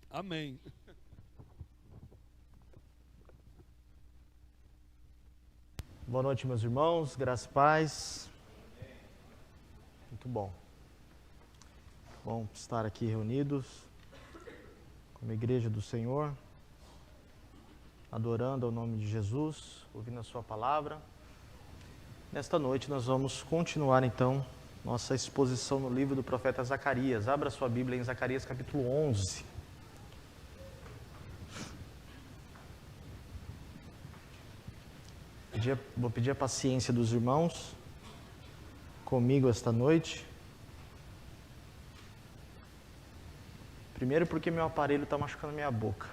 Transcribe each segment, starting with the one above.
Amém. Boa noite, meus irmãos, graça e paz. Muito bom. Bom estar aqui reunidos como igreja do Senhor, adorando ao nome de Jesus, ouvindo a sua palavra. Nesta noite nós vamos continuar então nossa exposição no livro do profeta Zacarias. Abra sua Bíblia em Zacarias capítulo 11. Vou pedir a paciência dos irmãos comigo esta noite. Primeiro porque meu aparelho está machucando minha boca.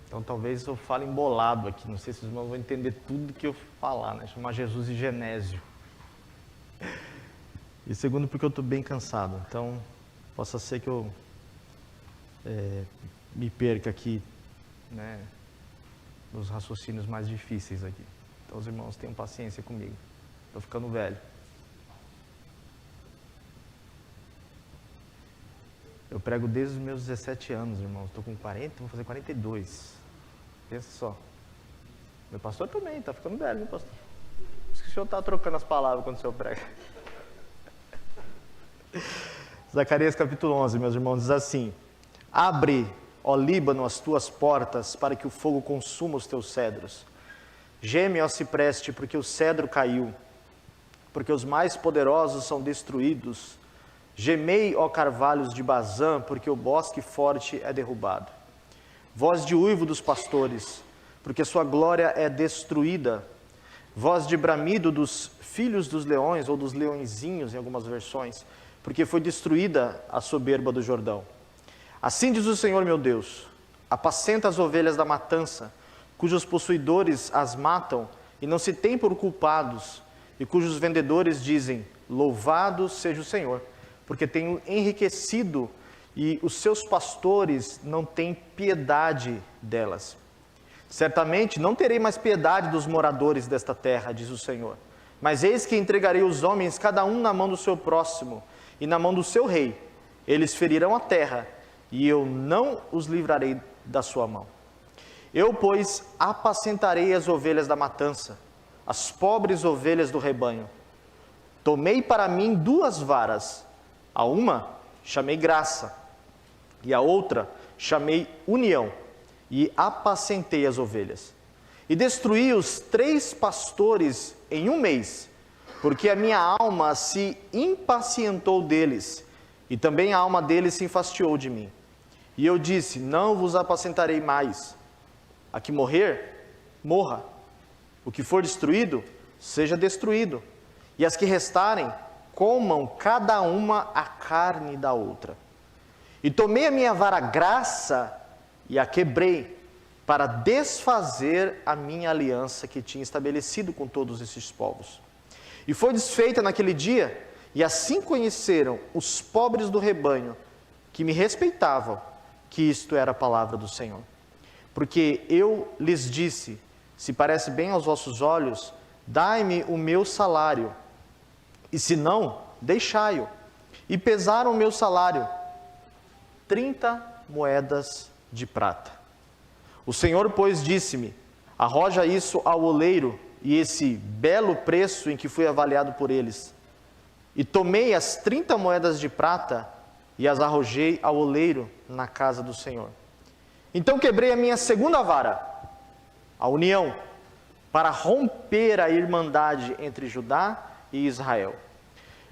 Então talvez eu fale embolado aqui. Não sei se os irmãos vão entender tudo que eu falar, né? Chamar Jesus de Genésio. E segundo porque eu estou bem cansado. Então possa ser que eu me perca aqui, né? Nos raciocínios mais difíceis aqui. Então os irmãos tenham paciência comigo. Estou ficando velho. Eu prego desde os meus 17 anos, irmãos. Estou com 40, vou fazer 42. Pensa só. Meu pastor também, está ficando velho, meu pastor. Por isso que o senhor está trocando as palavras quando o senhor prega. Zacarias capítulo 11, meus irmãos, diz assim: Abre, ó Líbano, as tuas portas, para que o fogo consuma os teus cedros. Geme, ó cipreste, porque o cedro caiu, porque os mais poderosos são destruídos. Gemei, ó carvalhos de Bazã, porque o bosque forte é derrubado. Voz de uivo dos pastores, porque sua glória é destruída. Voz de bramido dos filhos dos leões, ou dos leõezinhos em algumas versões, porque foi destruída a soberba do Jordão. Assim diz o Senhor meu Deus: apacenta as ovelhas da matança, cujos possuidores as matam e não se têm por culpados, e cujos vendedores dizem: louvado seja o Senhor, porque tenho enriquecido e os seus pastores não têm piedade delas. Certamente não terei mais piedade dos moradores desta terra, diz o Senhor, mas eis que entregarei os homens, cada um na mão do seu próximo e na mão do seu rei. Eles ferirão a terra, e eu não os livrarei da sua mão. Eu, pois, apacentarei as ovelhas da matança, as pobres ovelhas do rebanho. Tomei para mim 2 varas, a uma chamei graça, e a outra chamei união, e apacentei as ovelhas. E destruí os 3 pastores em 1 mês, porque a minha alma se impacientou deles, e também a alma deles se enfastiou de mim. E eu disse: não vos apacentarei mais. A que morrer, morra. O que for destruído, seja destruído. E as que restarem, comam cada uma a carne da outra. E tomei a minha vara graça e a quebrei, para desfazer a minha aliança que tinha estabelecido com todos esses povos. E foi desfeita naquele dia, e assim conheceram os pobres do rebanho, que me respeitavam, que isto era a palavra do Senhor. Porque eu lhes disse: se parece bem aos vossos olhos, dai-me o meu salário, e se não, deixai-o. E pesaram o meu salário, 30 moedas de prata. O Senhor, pois, disse-me: arroja isso ao oleiro, e esse belo preço em que fui avaliado por eles. E tomei as 30 moedas de prata, e as arrojei ao oleiro na casa do Senhor. Então quebrei a minha segunda vara, a união, para romper a irmandade entre Judá e Israel.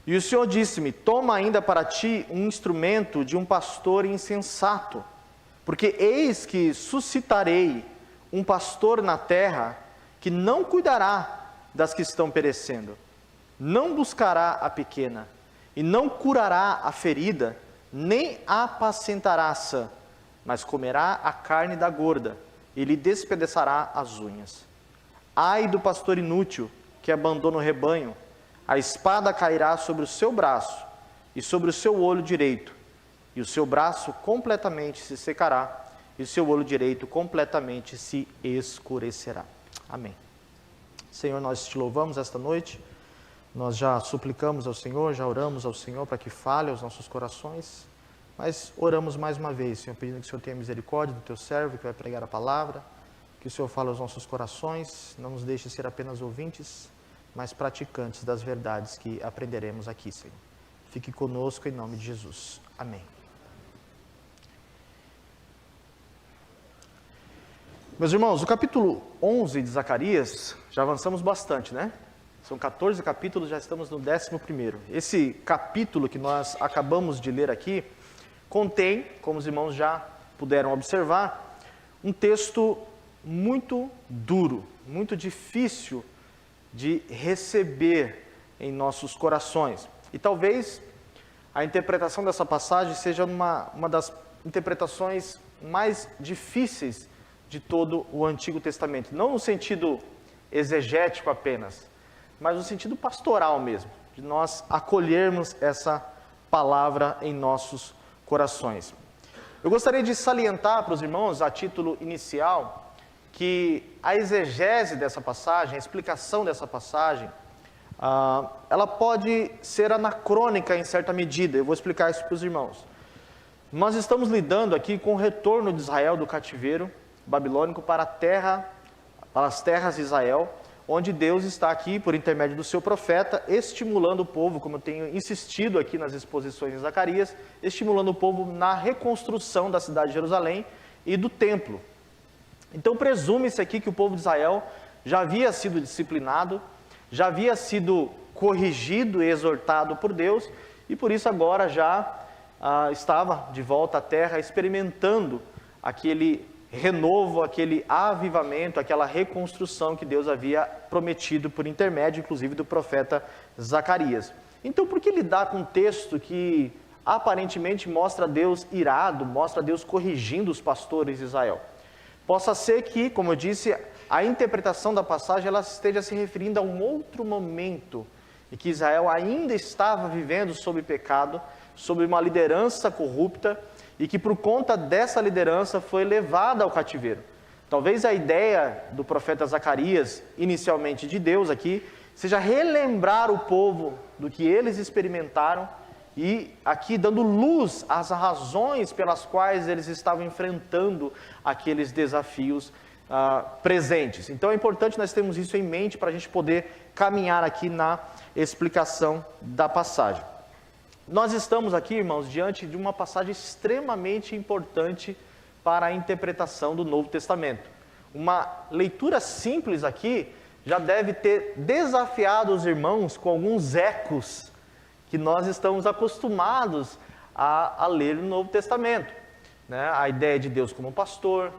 E o Senhor disse-me: toma ainda para ti um instrumento de um pastor insensato, porque eis que suscitarei um pastor na terra que não cuidará das que estão perecendo, não buscará a pequena, e não curará a ferida, nem apacentará a sã, mas comerá a carne da gorda, e lhe despedaçará as unhas. Ai do pastor inútil, que abandona o rebanho, a espada cairá sobre o seu braço, e sobre o seu olho direito, e o seu braço completamente se secará, e o seu olho direito completamente se escurecerá. Amém. Senhor, nós te louvamos esta noite, nós já suplicamos ao Senhor, já oramos ao Senhor para que fale aos nossos corações, Mas oramos mais uma vez, Senhor, pedindo que o Senhor tenha misericórdia do teu servo que vai pregar a palavra, que o Senhor fale aos nossos corações, não nos deixe ser apenas ouvintes, mas praticantes das verdades que aprenderemos aqui, Senhor. Fique conosco em nome de Jesus. Amém. Meus irmãos, o capítulo 11 de Zacarias, já avançamos bastante, né? São 14 capítulos, já estamos no 11º. Esse capítulo que nós acabamos de ler aqui, contém, como os irmãos já puderam observar, um texto muito duro, muito difícil de receber em nossos corações. E talvez a interpretação dessa passagem seja uma das interpretações mais difíceis de todo o Antigo Testamento. Não no sentido exegético apenas, mas no sentido pastoral mesmo, de nós acolhermos essa palavra em nossos corações. Eu gostaria de salientar para os irmãos, a título inicial, que a exegese dessa passagem, a explicação dessa passagem, ela pode ser anacrônica em certa medida. Eu vou explicar isso para os irmãos. Nós estamos lidando aqui com o retorno de Israel do cativeiro babilônico para as terras de Israel, onde Deus está aqui, por intermédio do seu profeta, estimulando o povo, como eu tenho insistido aqui nas exposições de Zacarias, estimulando o povo na reconstrução da cidade de Jerusalém e do templo. Então presume-se aqui que o povo de Israel já havia sido disciplinado, já havia sido corrigido e exortado por Deus, e por isso agora já estava de volta à terra, experimentando aquele renovo, aquele avivamento, aquela reconstrução que Deus havia prometido por intermédio, inclusive, do profeta Zacarias. Então, por que lidar com um texto que aparentemente mostra Deus irado, mostra Deus corrigindo os pastores de Israel? Possa ser que, como eu disse, a interpretação da passagem ela esteja se referindo a um outro momento em que Israel ainda estava vivendo sob pecado, sob uma liderança corrupta, e que por conta dessa liderança foi levada ao cativeiro. Talvez a ideia do profeta Zacarias, inicialmente de Deus aqui, seja relembrar o povo do que eles experimentaram e aqui dando luz às razões pelas quais eles estavam enfrentando aqueles desafios presentes. Então é importante nós termos isso em mente para a gente poder caminhar aqui na explicação da passagem. Nós estamos aqui, irmãos, diante de uma passagem extremamente importante para a interpretação do Novo Testamento. Uma leitura simples aqui já deve ter desafiado os irmãos com alguns ecos que nós estamos acostumados a ler no Novo Testamento, né? A ideia de Deus como pastor,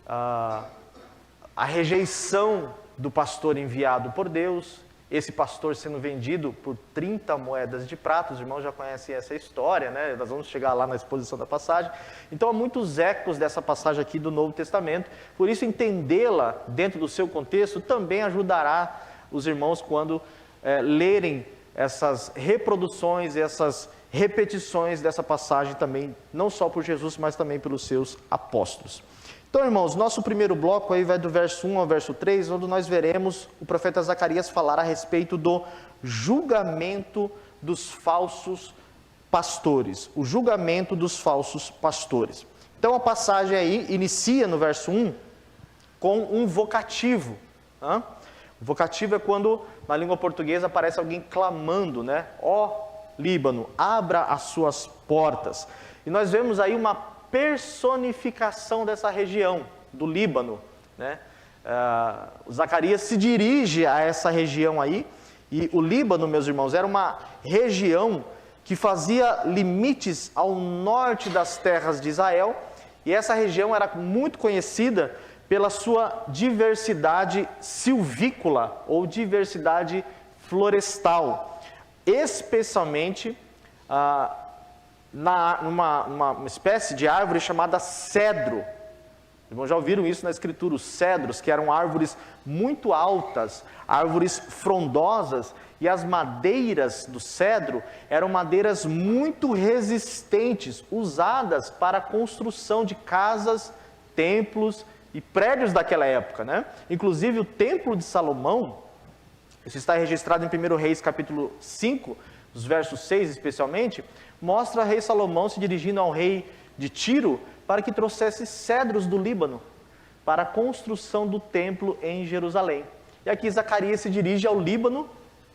a rejeição do pastor enviado por Deus, esse pastor sendo vendido por 30 moedas de prata. Os irmãos já conhecem essa história, né? Nós vamos chegar lá na exposição da passagem. Então há muitos ecos dessa passagem aqui do Novo Testamento, por isso entendê-la dentro do seu contexto também ajudará os irmãos quando lerem essas reproduções, essas repetições dessa passagem também, não só por Jesus, mas também pelos seus apóstolos. Então, irmãos, nosso primeiro bloco aí vai do verso 1 ao verso 3, onde nós veremos o profeta Zacarias falar a respeito do julgamento dos falsos pastores. O julgamento dos falsos pastores. Então, a passagem aí inicia no verso 1 com um vocativo. O vocativo é quando, na língua portuguesa, aparece alguém clamando, né? Ó Líbano, abra as suas portas. E nós vemos aí uma personificação dessa região, do Líbano, né? Zacarias se dirige a essa região aí, e o Líbano, meus irmãos, era uma região que fazia limites ao norte das terras de Israel, e essa região era muito conhecida pela sua diversidade silvícola, ou diversidade florestal, especialmente numa espécie de árvore chamada cedro. Os irmãos já ouviram isso na Escritura, os cedros, que eram árvores muito altas, árvores frondosas, e as madeiras do cedro eram madeiras muito resistentes, usadas para a construção de casas, templos e prédios daquela época, né? Inclusive o Templo de Salomão, isso está registrado em 1 Reis capítulo 5, os versos 6 especialmente, mostra o rei Salomão se dirigindo ao rei de Tiro para que trouxesse cedros do Líbano para a construção do templo em Jerusalém. E aqui Zacarias se dirige ao Líbano,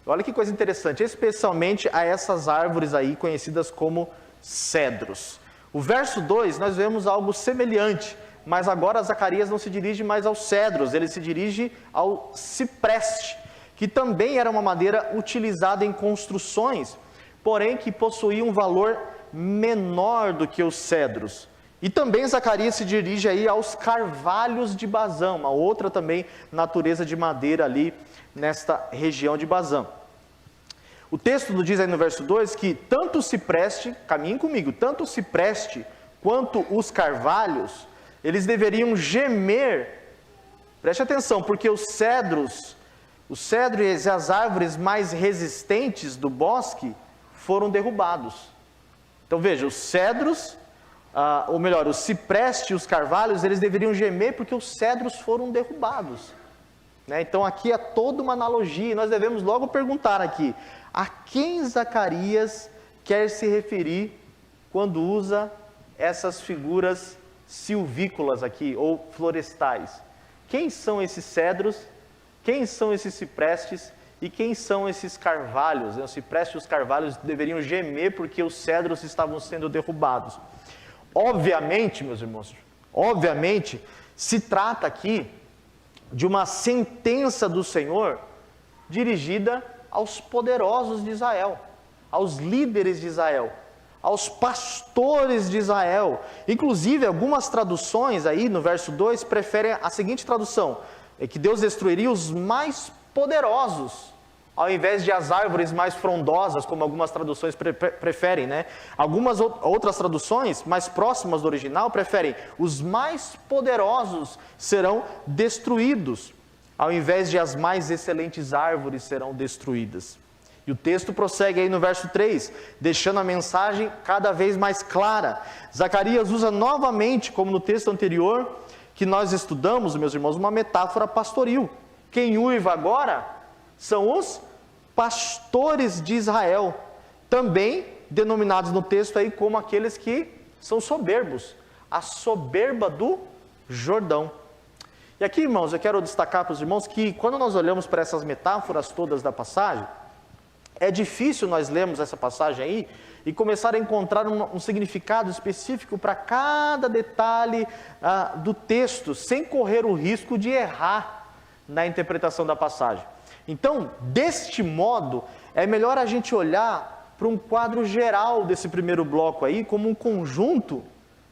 olha que coisa interessante, especialmente a essas árvores aí conhecidas como cedros. O verso 2 nós vemos algo semelhante, mas agora Zacarias não se dirige mais aos cedros, ele se dirige ao cipreste, que também era uma madeira utilizada em construções, porém que possuía um valor menor do que os cedros. E também Zacarias se dirige aí aos carvalhos de Bazã, uma outra também natureza de madeira ali nesta região de Bazã. O texto nos diz aí no verso 2 que tanto o cipreste, caminhem comigo, tanto o cipreste quanto os carvalhos, eles deveriam gemer, preste atenção, porque os cedros e as árvores mais resistentes do bosque foram derrubados. Então veja, os cedros, ou melhor, os ciprestes e os carvalhos, eles deveriam gemer porque os cedros foram derrubados. Então aqui é toda uma analogia, e nós devemos logo perguntar aqui, a quem Zacarias quer se referir quando usa essas figuras silvícolas aqui, ou florestais? Quem são esses cedros? Quem são esses ciprestes? E quem são esses carvalhos? Os ciprestes e os carvalhos deveriam gemer porque os cedros estavam sendo derrubados. Obviamente, meus irmãos, se trata aqui de uma sentença do Senhor dirigida aos poderosos de Israel, aos líderes de Israel, aos pastores de Israel. Inclusive, algumas traduções aí no verso 2 preferem a seguinte tradução, é que Deus destruiria os mais poderosos, ao invés de as árvores mais frondosas, como algumas traduções preferem, né? Algumas outras traduções, mais próximas do original, preferem os mais poderosos serão destruídos, ao invés de as mais excelentes árvores serão destruídas. E o texto prossegue aí no verso 3, deixando a mensagem cada vez mais clara. Zacarias usa novamente, como no texto anterior, que nós estudamos, meus irmãos, uma metáfora pastoril. Quem uiva agora são os pastores de Israel, também denominados no texto aí como aqueles que são soberbos, a soberba do Jordão. E aqui, irmãos, eu quero destacar para os irmãos que quando nós olhamos para essas metáforas todas da passagem, é difícil nós lermos essa passagem aí e começar a encontrar um significado específico para cada detalhe do texto, sem correr o risco de errar na interpretação da passagem. Então, deste modo, é melhor a gente olhar para um quadro geral desse primeiro bloco aí, como um conjunto,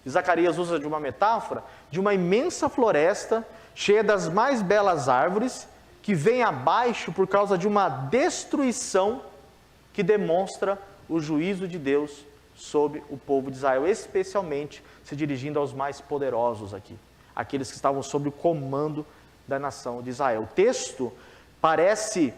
Zacarias usa de uma metáfora, de uma imensa floresta, cheia das mais belas árvores, que vem abaixo por causa de uma destruição que demonstra o juízo de Deus sobre o povo de Israel, especialmente se dirigindo aos mais poderosos aqui, aqueles que estavam sob o comando da nação de Israel. O texto parece,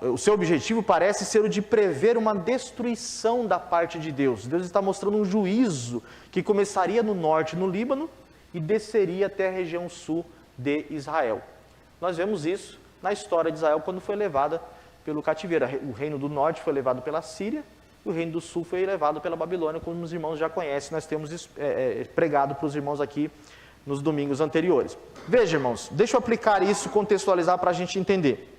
o seu objetivo parece ser o de prever uma destruição da parte de Deus. Deus está mostrando um juízo que começaria no norte, no Líbano, e desceria até a região sul de Israel. Nós vemos isso na história de Israel quando foi levada pelo cativeiro. O reino do norte foi levado pela Síria, e o reino do sul foi levado pela Babilônia, como os irmãos já conhecem, nós temos pregado para os irmãos aqui nos domingos anteriores. Veja, irmãos, deixa eu aplicar isso, contextualizar para a gente entender.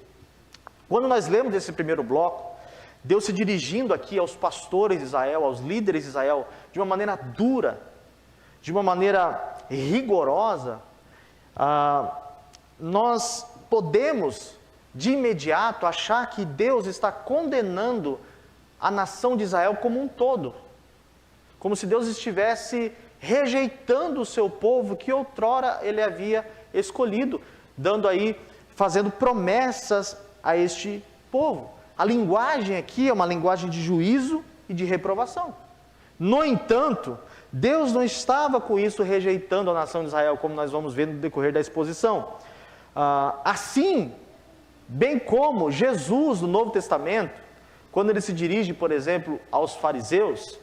Quando nós lemos esse primeiro bloco, Deus se dirigindo aqui aos pastores de Israel, aos líderes de Israel, de uma maneira dura, de uma maneira rigorosa, nós podemos, de imediato, achar que Deus está condenando a nação de Israel como um todo, como se Deus estivesse rejeitando o seu povo que outrora ele havia escolhido, fazendo promessas a este povo. A linguagem aqui é uma linguagem de juízo e de reprovação. No entanto, Deus não estava com isso rejeitando a nação de Israel, como nós vamos ver no decorrer da exposição. Assim, bem como Jesus no Novo Testamento, quando ele se dirige, por exemplo, aos fariseus,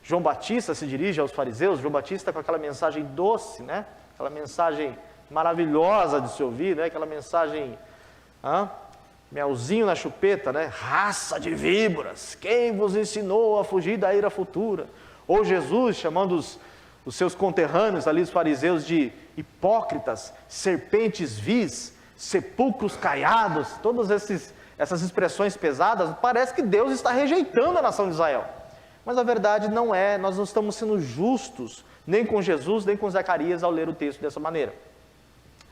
João Batista se dirige aos fariseus, João Batista com aquela mensagem doce, né? Aquela mensagem maravilhosa de se ouvir, né? Aquela mensagem melzinho na chupeta, né? Raça de víboras, quem vos ensinou a fugir da ira futura? Ou Jesus chamando os seus conterrâneos ali, os fariseus, de hipócritas, serpentes vis, sepulcros caiados, todas essas expressões pesadas. Parece que Deus está rejeitando a nação de Israel. Mas a verdade não é, nós não estamos sendo justos, nem com Jesus, nem com Zacarias, ao ler o texto dessa maneira.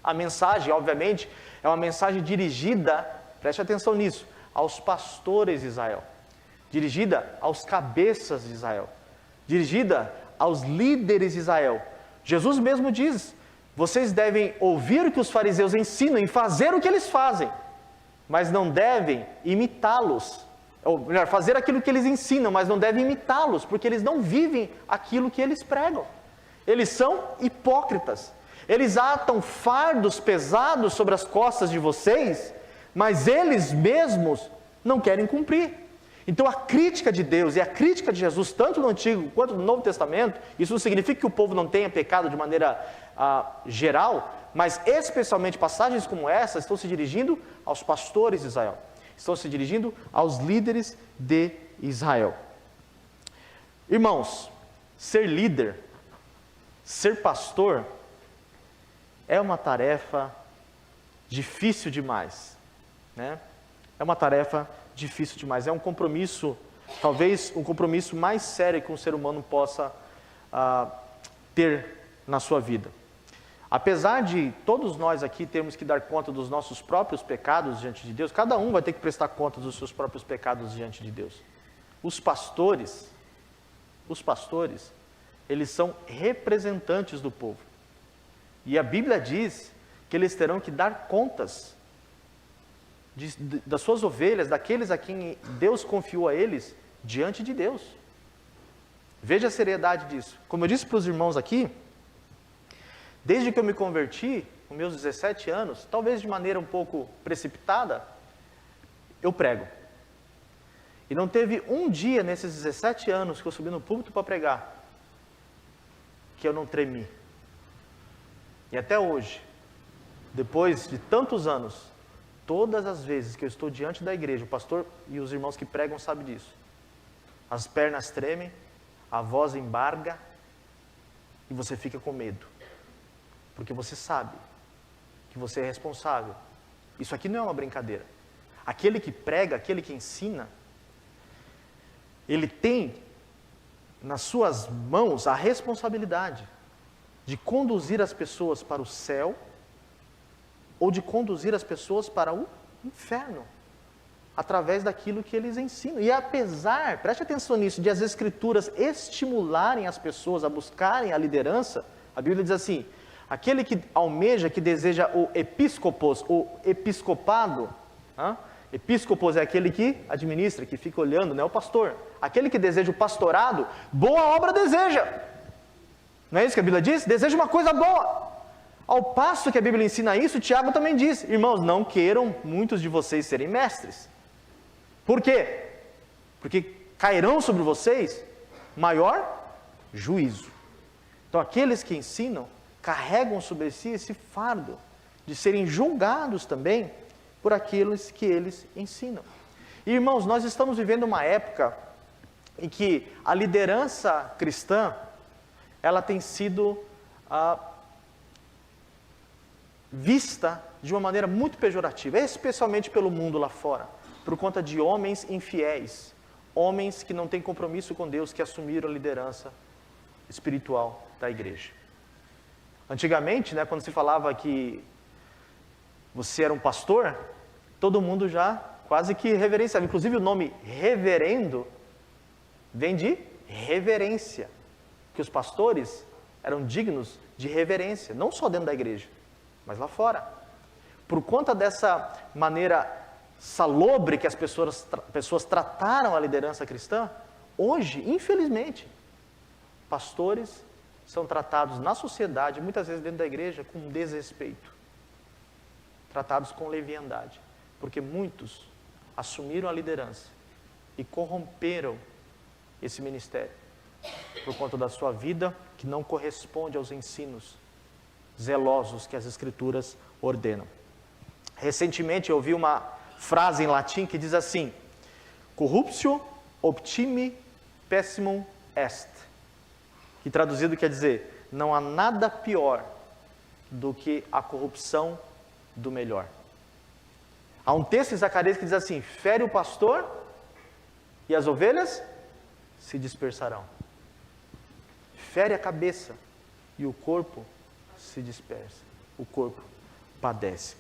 A mensagem, obviamente, é uma mensagem dirigida, preste atenção nisso, aos pastores de Israel, dirigida aos cabeças de Israel, dirigida aos líderes de Israel. Jesus mesmo diz, vocês devem ouvir o que os fariseus ensinam e fazer o que eles fazem, mas não devem imitá-los. Ou melhor, fazer aquilo que eles ensinam, mas não devem imitá-los, porque eles não vivem aquilo que eles pregam. Eles são hipócritas. Eles atam fardos pesados sobre as costas de vocês, mas eles mesmos não querem cumprir. Então a crítica de Deus e a crítica de Jesus, tanto no Antigo quanto no Novo Testamento, isso não significa que o povo não tenha pecado de maneira geral, mas especialmente passagens como essa estão se dirigindo aos pastores de Israel. Estão se dirigindo aos líderes de Israel. Irmãos, ser líder, ser pastor, é uma tarefa difícil demais, né? É uma tarefa difícil demais, é um compromisso, talvez um compromisso mais sério que um ser humano possa ter na sua vida. Apesar de todos nós aqui termos que dar conta dos nossos próprios pecados diante de Deus, cada um vai ter que prestar conta dos seus próprios pecados diante de Deus. Os pastores, eles são representantes do povo. E a Bíblia diz que eles terão que dar contas das suas ovelhas, daqueles a quem Deus confiou a eles, diante de Deus. Veja a seriedade disso. Como eu disse para os irmãos aqui, desde que eu me converti, com meus 17 anos, talvez de maneira um pouco precipitada, eu prego. E não teve um dia nesses 17 anos que eu subi no púlpito para pregar, que eu não tremi. E até hoje, depois de tantos anos, todas as vezes que eu estou diante da igreja, o pastor e os irmãos que pregam sabem disso. As pernas tremem, a voz embarga e você fica com medo. Porque você sabe que você é responsável. Isso aqui não é uma brincadeira. Aquele que prega, aquele que ensina, ele tem nas suas mãos a responsabilidade de conduzir as pessoas para o céu ou de conduzir as pessoas para o inferno, através daquilo que eles ensinam. E apesar, preste atenção nisso, de as Escrituras estimularem as pessoas a buscarem a liderança, a Bíblia diz assim, aquele que almeja, que deseja o episcopos, o episcopado, episcopos é aquele que administra, que fica olhando, não é o pastor. Aquele que deseja o pastorado, boa obra deseja. Não é isso que a Bíblia diz? Deseja uma coisa boa. Ao passo que a Bíblia ensina isso, Tiago também diz, irmãos, não queiram muitos de vocês serem mestres. Por quê? Porque cairão sobre vocês maior juízo. Então aqueles que ensinam, carregam sobre si esse fardo de serem julgados também por aqueles que eles ensinam. E, irmãos, nós estamos vivendo uma época em que a liderança cristã, ela tem sido vista de uma maneira muito pejorativa, especialmente pelo mundo lá fora, por conta de homens infiéis, homens que não têm compromisso com Deus, que assumiram a liderança espiritual da igreja. Antigamente, né, quando se falava que você era um pastor, todo mundo já quase que reverenciava. Inclusive o nome reverendo vem de reverência, que os pastores eram dignos de reverência, não só dentro da igreja, mas lá fora. Por conta dessa maneira salobre que as pessoas trataram a liderança cristã, hoje, infelizmente, pastores são tratados na sociedade, muitas vezes dentro da igreja, com desrespeito. Tratados com leviandade. Porque muitos assumiram a liderança e corromperam esse ministério por conta da sua vida que não corresponde aos ensinos zelosos que as Escrituras ordenam. Recentemente eu ouvi uma frase em latim que diz assim: corruptio optimi pessimum est, que traduzido quer dizer, não há nada pior do que a corrupção do melhor. Há um texto em Zacarias que diz assim: fere o pastor e as ovelhas se dispersarão. Fere a cabeça e o corpo se dispersa. O corpo padece.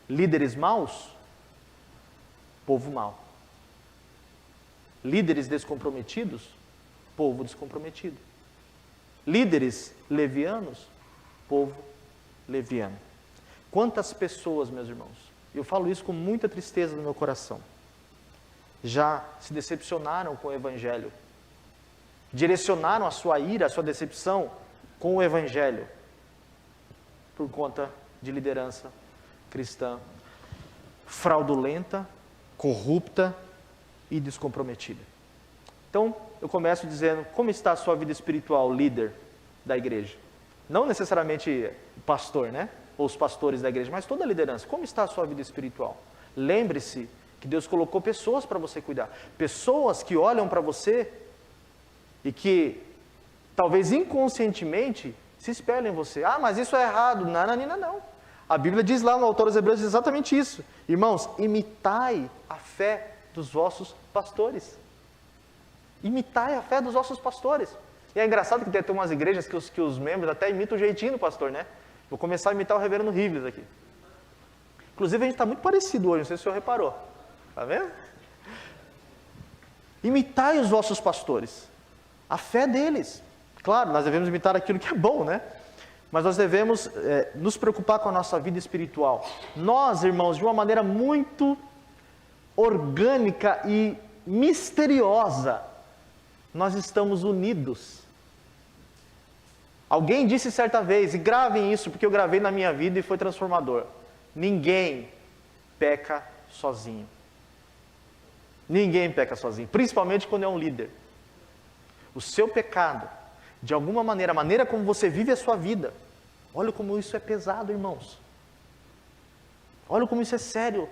Líderes maus, povo mau. Líderes descomprometidos, povo descomprometido. Líderes levianos, povo leviano. Quantas pessoas, meus irmãos, eu falo isso com muita tristeza no meu coração, já se decepcionaram com o Evangelho, direcionaram a sua ira, a sua decepção com o Evangelho, por conta de liderança cristã fraudulenta, corrupta e descomprometida. Então, eu começo dizendo: como está a sua vida espiritual, líder da igreja? Não necessariamente o pastor, né? Ou os pastores da igreja, mas toda a liderança. Como está a sua vida espiritual? Lembre-se que Deus colocou pessoas para você cuidar. Pessoas que olham para você e que, talvez inconscientemente, se espelham em você. Ah, mas isso é errado. Não. A Bíblia diz lá no autor aos Hebreus exatamente isso. Irmãos, imitai a fé dos vossos pastores. Imitai a fé dos vossos pastores. E é engraçado que tem umas igrejas que os membros até imitam o jeitinho do pastor, né? Vou começar a imitar o reverendo Rivers aqui. Inclusive a gente está muito parecido hoje, não sei se o senhor reparou. Está vendo? Imitai os vossos pastores. A fé deles. Claro, nós devemos imitar aquilo que é bom, né? Mas nós devemos nos preocupar com a nossa vida espiritual. Nós, irmãos, de uma maneira muito orgânica e misteriosa, nós estamos unidos. Alguém disse certa vez, e gravem isso, porque eu gravei na minha vida e foi transformador: ninguém peca sozinho. Ninguém peca sozinho, principalmente quando é um líder. O seu pecado, de alguma maneira, a maneira como você vive a sua vida, olha como isso é pesado, irmãos. Olha como isso é sério.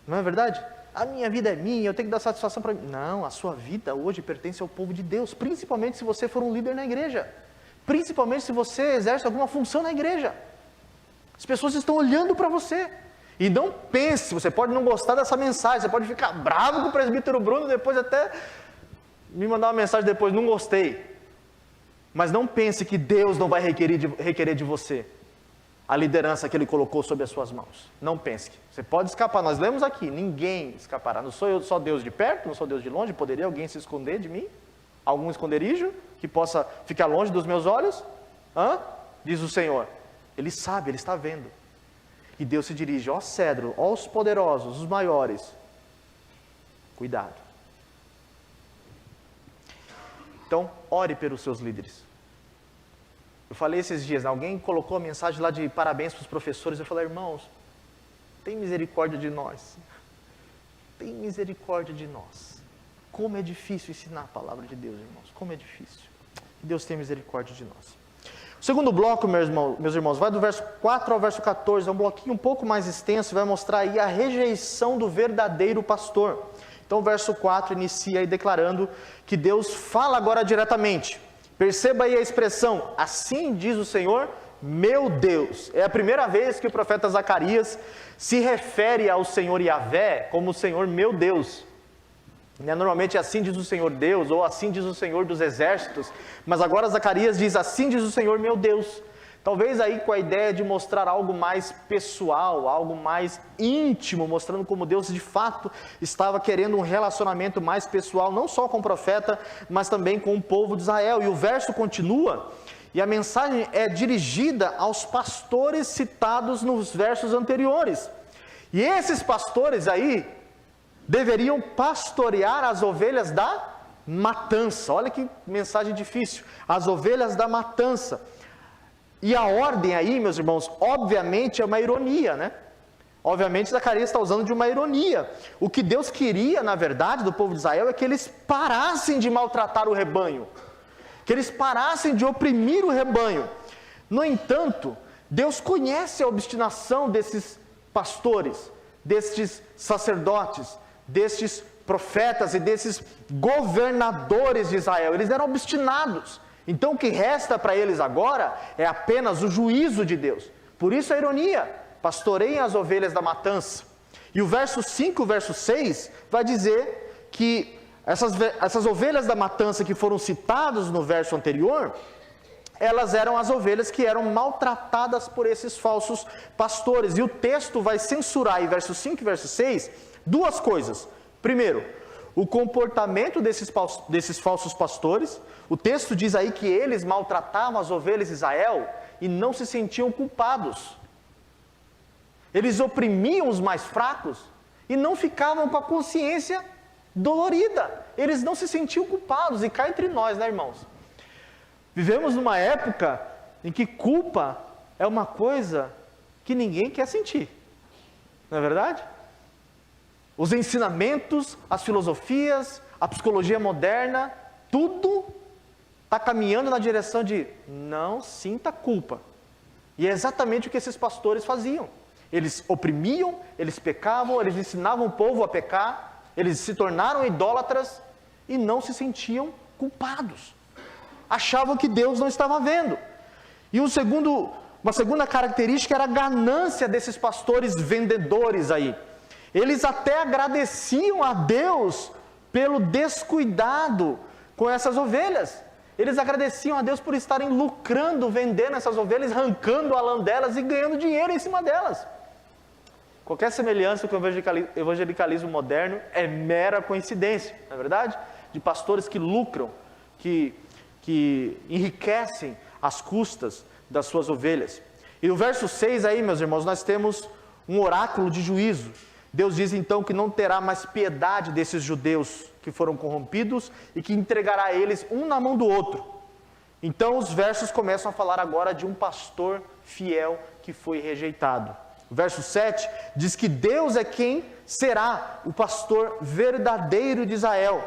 Não é verdade? A minha vida é minha, eu tenho que dar satisfação para mim. Não, a sua vida hoje pertence ao povo de Deus, principalmente se você for um líder na igreja. Principalmente se você exerce alguma função na igreja. As pessoas estão olhando para você. E não pense, você pode não gostar dessa mensagem, você pode ficar bravo com o presbítero Bruno, depois até me mandar uma mensagem depois: não gostei. Mas não pense que Deus não vai requerer de você a liderança que Ele colocou sob as suas mãos. Não pense. Você pode escapar. Nós lemos aqui: ninguém escapará. Não sou eu só Deus de perto, não sou Deus de longe. Poderia alguém se esconder de mim? Algum esconderijo que possa ficar longe dos meus olhos? Diz o Senhor. Ele sabe, Ele está vendo. E Deus se dirige: ó cedro, ó os poderosos, os maiores. Cuidado. Então, ore pelos seus líderes. Eu falei esses dias, alguém colocou a mensagem lá de parabéns para os professores. Eu falei: irmãos, tem misericórdia de nós. Tem misericórdia de nós. Como é difícil ensinar a palavra de Deus, irmãos. Como é difícil. Que Deus tenha misericórdia de nós. O segundo bloco, meus irmãos, vai do verso 4 ao verso 14. É um bloquinho um pouco mais extenso, vai mostrar aí a rejeição do verdadeiro pastor. Então o verso 4 inicia aí declarando que Deus fala agora diretamente. Perceba aí a expressão: assim diz o Senhor, meu Deus. É a primeira vez que o profeta Zacarias se refere ao Senhor Yahvé como o Senhor meu Deus. Normalmente assim diz o Senhor Deus, ou assim diz o Senhor dos exércitos, mas agora Zacarias diz: assim diz o Senhor meu Deus. Talvez aí com a ideia de mostrar algo mais pessoal, algo mais íntimo, mostrando como Deus de fato estava querendo um relacionamento mais pessoal, não só com o profeta, mas também com o povo de Israel. E o verso continua, e a mensagem é dirigida aos pastores citados nos versos anteriores. E esses pastores aí deveriam pastorear as ovelhas da matança. Olha que mensagem difícil. As ovelhas da matança. E a ordem aí, meus irmãos, obviamente é uma ironia, né? Obviamente Zacarias está usando de uma ironia. O que Deus queria, na verdade, do povo de Israel é que eles parassem de maltratar o rebanho. Que eles parassem de oprimir o rebanho. No entanto, Deus conhece a obstinação desses pastores. destes sacerdotes, destes profetas e desses governadores de Israel. Eles eram obstinados. Então o que resta para eles agora é apenas o juízo de Deus. Por isso a ironia: pastoreiem as ovelhas da matança. E o verso 5 e o verso 6 vai dizer que essas ovelhas da matança que foram citadas no verso anterior, elas eram as ovelhas que eram maltratadas por esses falsos pastores. E o texto vai censurar, em verso 5 e verso 6, duas coisas. Primeiro, o comportamento desses falsos pastores. O texto diz aí que eles maltratavam as ovelhas de Israel e não se sentiam culpados. Eles oprimiam os mais fracos e não ficavam com a consciência dolorida. Eles não se sentiam culpados. E cá entre nós, né, irmãos? Vivemos numa época em que culpa é uma coisa que ninguém quer sentir. Não é verdade? Os ensinamentos, as filosofias, a psicologia moderna, tudo está caminhando na direção de não sinta culpa. E é exatamente o que esses pastores faziam. Eles oprimiam, eles pecavam, eles ensinavam o povo a pecar, eles se tornaram idólatras e não se sentiam culpados. Achavam que Deus não estava vendo. E uma segunda característica era a ganância desses pastores vendedores aí. Eles até agradeciam a Deus pelo descuidado com essas ovelhas. Eles agradeciam a Deus por estarem lucrando, vendendo essas ovelhas, arrancando a lã delas e ganhando dinheiro em cima delas. Qualquer semelhança com o evangelicalismo moderno é mera coincidência, não é verdade? De pastores que lucram, que enriquecem às custas das suas ovelhas. E no verso 6 aí, meus irmãos, nós temos um oráculo de juízo. Deus diz então que não terá mais piedade desses judeus que foram corrompidos e que entregará eles um na mão do outro. Então os versos começam a falar agora de um pastor fiel que foi rejeitado. O verso 7 diz que Deus é quem será o pastor verdadeiro de Israel.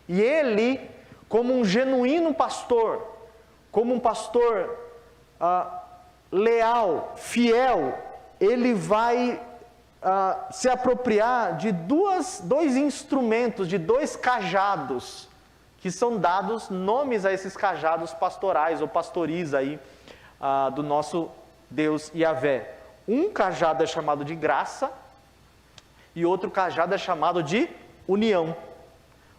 E ele, como um genuíno pastor, como um pastor leal, fiel, ele vai se apropriar de dois instrumentos, de dois cajados, que são dados nomes a esses cajados pastorais ou pastoris aí, do nosso Deus Yahvé. Um cajado é chamado de graça e outro cajado é chamado de união.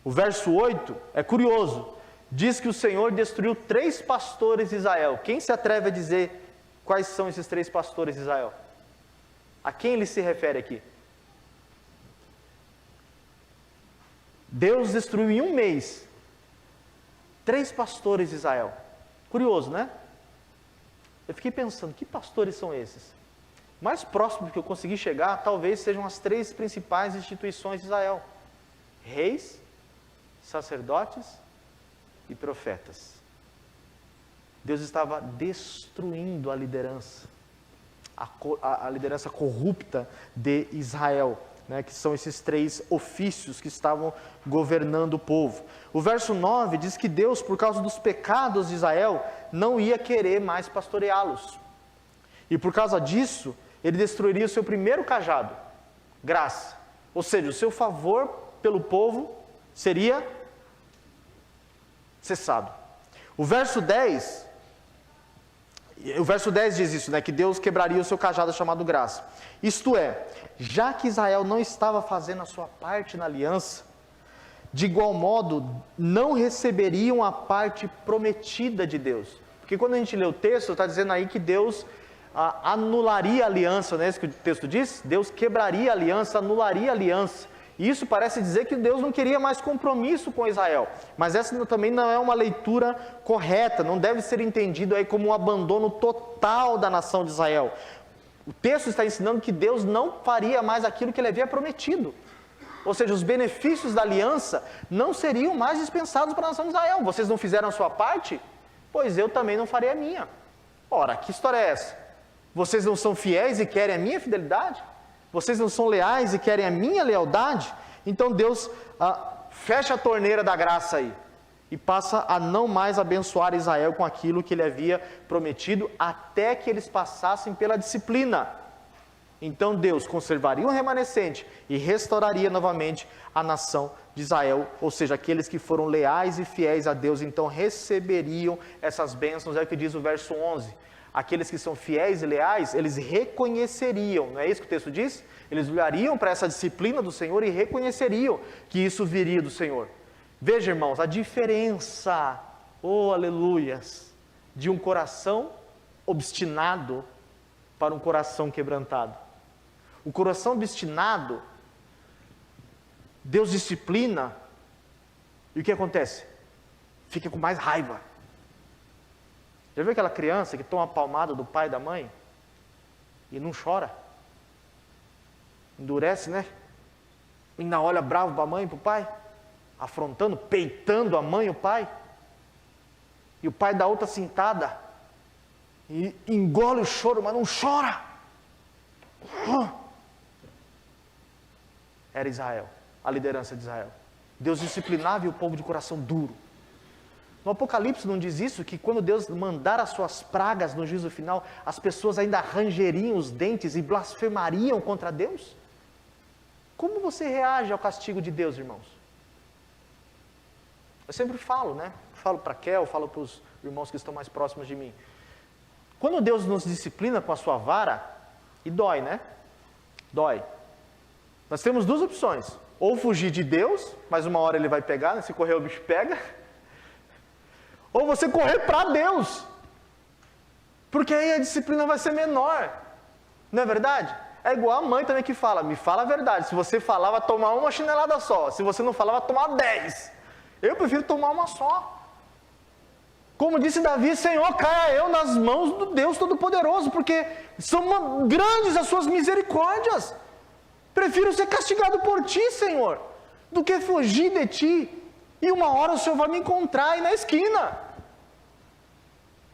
O verso 8 é curioso, diz que o Senhor destruiu 3 pastores de Israel. Quem se atreve a dizer quais são esses 3 pastores de Israel? A quem ele se refere aqui? Deus destruiu em um mês 3 pastores de Israel. Curioso, né? Eu fiquei pensando, que pastores são esses? Mais próximo que eu consegui chegar, talvez sejam as 3 principais instituições de Israel: reis, sacerdotes e profetas. Deus estava destruindo a liderança. A liderança corrupta de Israel, né, que são esses 3 ofícios que estavam governando o povo. O verso 9 diz que Deus, por causa dos pecados de Israel, não ia querer mais pastoreá-los. E por causa disso, ele destruiria o seu primeiro cajado, graça. Ou seja, o seu favor pelo povo seria cessado. O verso 10 diz isso, né, que Deus quebraria o seu cajado chamado graça. Isto é, já que Israel não estava fazendo a sua parte na aliança, de igual modo, não receberiam a parte prometida de Deus. Porque quando a gente lê o texto, está dizendo aí que Deus anularia a aliança, não é isso que o texto diz? Deus quebraria a aliança, anularia a aliança. E isso parece dizer que Deus não queria mais compromisso com Israel. Mas essa também não é uma leitura correta, não deve ser entendido aí como um abandono total da nação de Israel. O texto está ensinando que Deus não faria mais aquilo que ele havia prometido. Ou seja, os benefícios da aliança não seriam mais dispensados para a nação de Israel. Vocês não fizeram a sua parte? Pois eu também não farei a minha. Ora, que história é essa? Vocês não são fiéis e querem a minha fidelidade? Vocês não são leais e querem a minha lealdade? Então Deus fecha a torneira da graça aí e passa a não mais abençoar Israel com aquilo que ele havia prometido, até que eles passassem pela disciplina. então Deus conservaria o remanescente e restauraria novamente a nação de Israel, ou seja, aqueles que foram leais e fiéis a Deus, então receberiam essas bênçãos, é o que diz o verso 11. Aqueles que são fiéis e leais, eles reconheceriam, não é isso que o texto diz? Eles olhariam para essa disciplina do Senhor e reconheceriam que isso viria do Senhor. Veja, irmãos, a diferença, oh aleluias, de um coração obstinado para um coração quebrantado. O coração obstinado, Deus disciplina, e o que acontece? Fica com mais raiva. Já viu aquela criança que toma a palmada do pai e da mãe e não chora? Endurece, né? Ainda olha bravo para a mãe e para o pai, afrontando, peitando a mãe e o pai. E o pai dá outra cintada e engole o choro, mas não chora. Era Israel, a liderança de Israel. Deus disciplinava e o povo de coração duro. No Apocalipse não diz isso, que quando Deus mandar as suas pragas no juízo final, as pessoas ainda rangeriam os dentes e blasfemariam contra Deus? Como você reage ao castigo de Deus, irmãos? Eu sempre falo, né? Falo para Kel, falo para os irmãos que estão mais próximos de mim. Quando Deus nos disciplina com a sua vara, e dói, né? Dói. Nós temos duas opções. Ou fugir de Deus, mas uma hora Ele vai pegar, né? Se correr o bicho pega. Ou você correr para Deus. Porque aí a disciplina vai ser menor. Não é verdade? É igual a mãe também que fala, me fala a verdade. Se você falar, vai tomar uma chinelada só. Se você não falar, vai tomar 10. Eu prefiro tomar uma só. Como disse Davi, Senhor, caia eu nas mãos do Deus Todo-Poderoso, porque são grandes as suas misericórdias. Prefiro ser castigado por ti, Senhor, do que fugir de ti. E uma hora o Senhor vai me encontrar aí na esquina.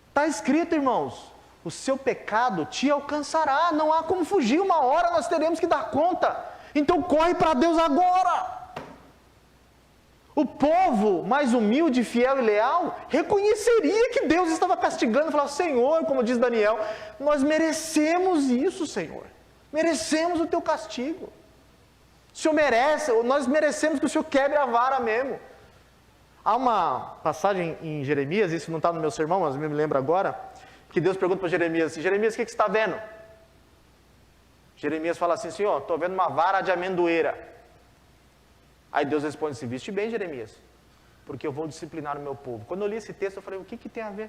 Está escrito, irmãos, o seu pecado te alcançará, não há como fugir, uma hora nós teremos que dar conta. Então corre para Deus agora. O povo mais humilde, fiel e leal, reconheceria que Deus estava castigando, e falava, Senhor, como diz Daniel, nós merecemos isso, Senhor. Merecemos o teu castigo. O Senhor merece, nós merecemos que o Senhor quebre a vara mesmo. Há uma passagem em Jeremias, isso não está no meu sermão, mas eu me lembro agora, que Deus pergunta para Jeremias, Jeremias, o que você está vendo? Jeremias fala assim, Senhor, estou vendo uma vara de amendoeira. Aí Deus responde assim, viste bem, Jeremias, porque eu vou disciplinar o meu povo. Quando eu li esse texto, eu falei, o que tem a ver?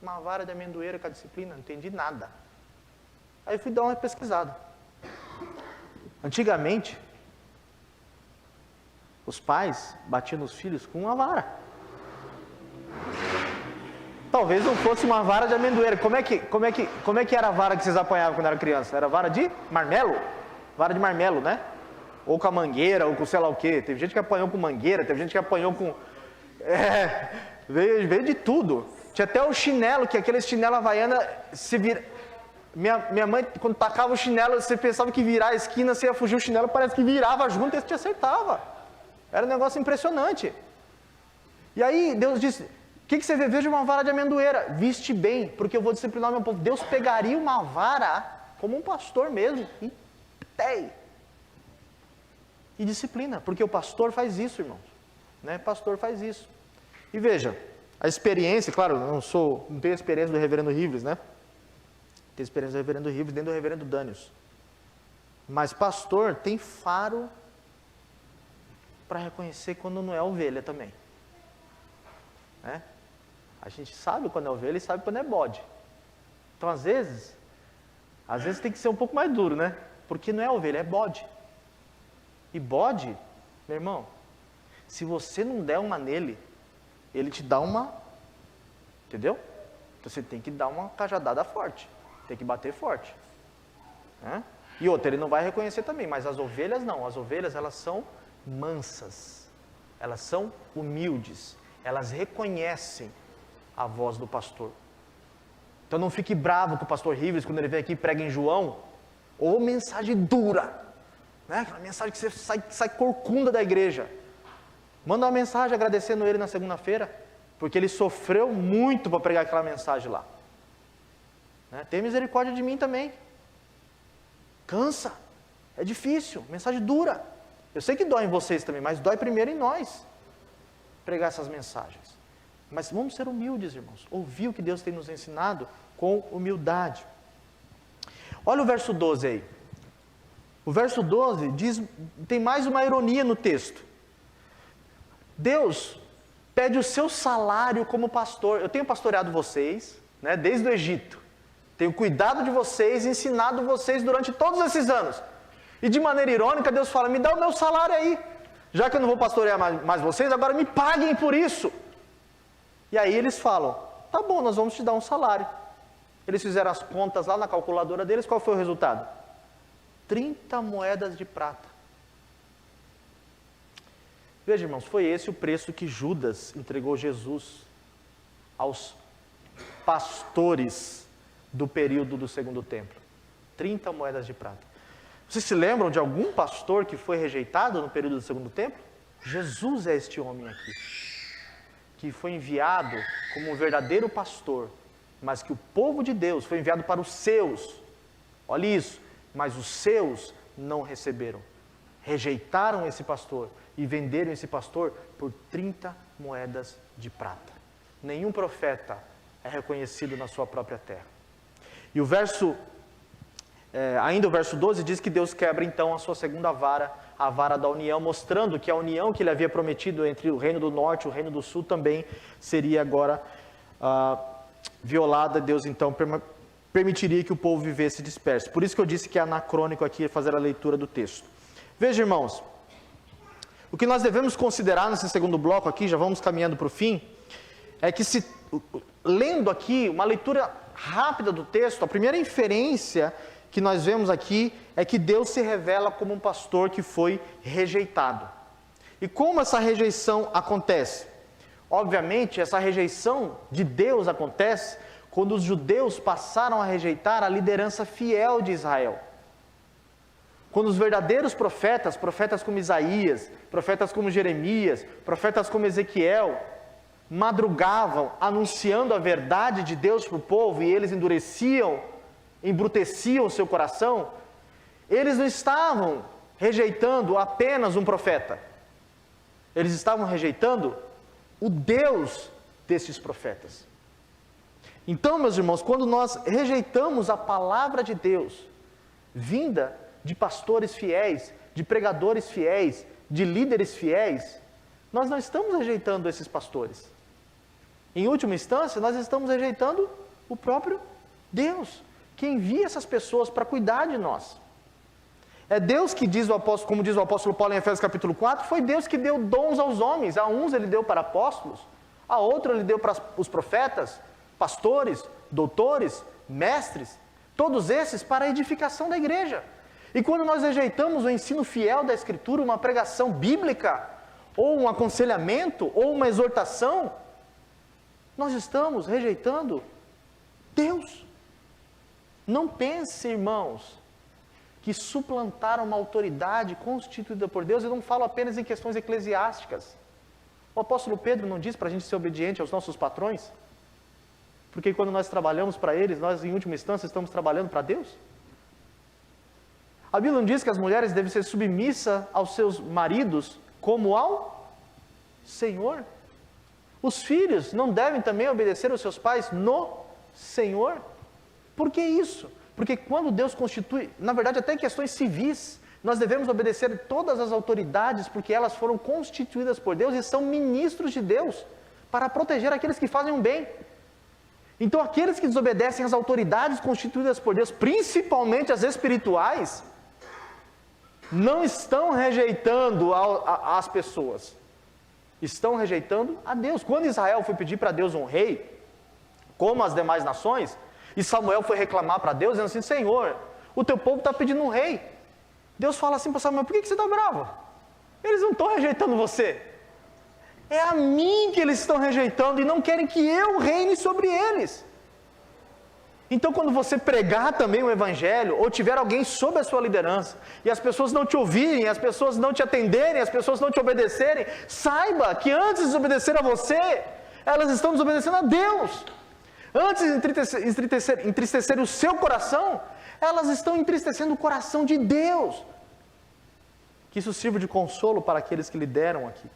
Uma vara de amendoeira com a disciplina? Não entendi nada. Aí eu fui dar uma pesquisada. Antigamente, os pais batiam nos filhos com uma vara. Talvez não fosse uma vara de amendoeira. Como é que era a vara que vocês apanhavam quando era criança? Era vara de marmelo? Vara de marmelo, né? Ou com a mangueira, ou com sei lá o quê. Teve gente que apanhou com mangueira, teve gente que apanhou com... veio de tudo. Tinha até o chinelo, que aquele chinelo havaiana se vira... Minha mãe, quando tacava o chinelo, você pensava que virar a esquina, você ia fugir o chinelo, parece que virava junto e te acertava. Era um negócio impressionante. E aí Deus disse, o que você vê? Veja uma vara de amendoeira. Viste bem, porque eu vou disciplinar o meu povo. Deus pegaria uma vara, como um pastor mesmo, e disciplina, porque o pastor faz isso, irmãos. Né? Pastor faz isso. E veja, a experiência, claro, não tenho a experiência do reverendo Rivers, né? Tenho a experiência do reverendo Rivers, dentro do reverendo Daniels. Mas pastor tem faro para reconhecer quando não é ovelha também. Né? A gente sabe quando é ovelha e sabe quando é bode. Então, às vezes tem que ser um pouco mais duro, né? Porque não é ovelha, é bode. E bode, meu irmão, se você não der uma nele, ele te dá uma, entendeu? Então você tem que dar uma cajadada forte, tem que bater forte. Né? E outra, ele não vai reconhecer também, mas as ovelhas não. As ovelhas, elas são mansas, elas são humildes, elas reconhecem a voz do pastor. Então não fique bravo com o pastor Rivers quando ele vem aqui e prega em João, ou mensagem dura, né? Aquela mensagem que você sai corcunda da igreja. Manda uma mensagem agradecendo ele na segunda-feira, porque ele sofreu muito para pregar aquela mensagem lá. Né? Tem misericórdia de mim também. Cansa, é difícil, mensagem dura. Eu sei que dói em vocês também, mas dói primeiro em nós pregar essas mensagens. Mas vamos ser humildes, irmãos. Ouvir o que Deus tem nos ensinado com humildade. Olha o verso 12 aí. O verso 12 diz, tem mais uma ironia no texto. Deus pede o seu salário como pastor. Eu tenho pastoreado vocês, né, desde o Egito. Tenho cuidado de vocês, ensinado vocês durante todos esses anos. E de maneira irônica, Deus fala, me dá o meu salário aí. Já que eu não vou pastorear mais vocês, agora me paguem por isso. E aí eles falam, tá bom, nós vamos te dar um salário. Eles fizeram as contas lá na calculadora deles, qual foi o resultado? 30 moedas de prata. Veja, irmãos, foi esse o preço que Judas entregou Jesus aos pastores do período do segundo templo. 30 moedas de prata. Vocês se lembram de algum pastor que foi rejeitado no período do segundo templo? Jesus é este homem aqui, que foi enviado como um verdadeiro pastor, mas que o povo de Deus foi enviado para os seus. Olha isso, mas os seus não receberam. Rejeitaram esse pastor e venderam esse pastor por 30 moedas de prata. Nenhum profeta é reconhecido na sua própria terra. E o verso, ainda o verso 12 diz que Deus quebra então a sua segunda vara, a vara da união, mostrando que a união que ele havia prometido entre o reino do norte e o reino do sul também seria agora violada. Deus então permitiria que o povo vivesse disperso. Por isso que eu disse que é anacrônico aqui fazer a leitura do texto. Veja, irmãos, o que nós devemos considerar nesse segundo bloco aqui, já vamos caminhando para o fim, é que lendo aqui uma leitura rápida do texto, a primeira inferência que nós vemos aqui é que Deus se revela como um pastor que foi rejeitado. E como essa rejeição acontece? Obviamente, essa rejeição de Deus acontece quando os judeus passaram a rejeitar a liderança fiel de Israel. Quando os verdadeiros profetas, profetas como Isaías, profetas como Jeremias, profetas como Ezequiel, madrugavam anunciando a verdade de Deus para o povo e eles embruteciam o seu coração, eles não estavam rejeitando apenas um profeta. Eles estavam rejeitando o Deus desses profetas. Então, meus irmãos, quando nós rejeitamos a palavra de Deus, vinda de pastores fiéis, de pregadores fiéis, de líderes fiéis, nós não estamos rejeitando esses pastores. Em última instância, nós estamos rejeitando o próprio Deus, que envia essas pessoas para cuidar de nós. É Deus que diz, como diz o apóstolo Paulo em Efésios capítulo 4, foi Deus que deu dons aos homens. A uns ele deu para apóstolos, a outros ele deu para os profetas, pastores, doutores, mestres, todos esses para a edificação da igreja. E quando nós rejeitamos o ensino fiel da Escritura, uma pregação bíblica, ou um aconselhamento, ou uma exortação, nós estamos rejeitando Deus. Não pense, irmãos, que suplantar uma autoridade constituída por Deus, eu não falo apenas em questões eclesiásticas. O apóstolo Pedro não diz para a gente ser obediente aos nossos patrões? Porque quando nós trabalhamos para eles, nós em última instância estamos trabalhando para Deus? A Bíblia não diz que as mulheres devem ser submissas aos seus maridos como ao Senhor? Os filhos não devem também obedecer aos seus pais no Senhor? Por que isso? Porque quando Deus constitui, na verdade até em questões civis, nós devemos obedecer todas as autoridades, porque elas foram constituídas por Deus e são ministros de Deus, para proteger aqueles que fazem o bem. Então aqueles que desobedecem às autoridades constituídas por Deus, principalmente as espirituais, não estão rejeitando as pessoas, estão rejeitando a Deus. Quando Israel foi pedir para Deus um rei, como as demais nações, e Samuel foi reclamar para Deus, dizendo assim, Senhor, o teu povo está pedindo um rei. Deus fala assim para Samuel, por que você está bravo? Eles não estão rejeitando você. É a mim que eles estão rejeitando e não querem que eu reine sobre eles. Então quando você pregar também o evangelho, ou tiver alguém sob a sua liderança, e as pessoas não te ouvirem, as pessoas não te atenderem, as pessoas não te obedecerem, saiba que antes de desobedecer a você, elas estão desobedecendo a Deus. Antes de entristecer o seu coração, elas estão entristecendo o coração de Deus. Que isso sirva de consolo para aqueles que lideram aqui.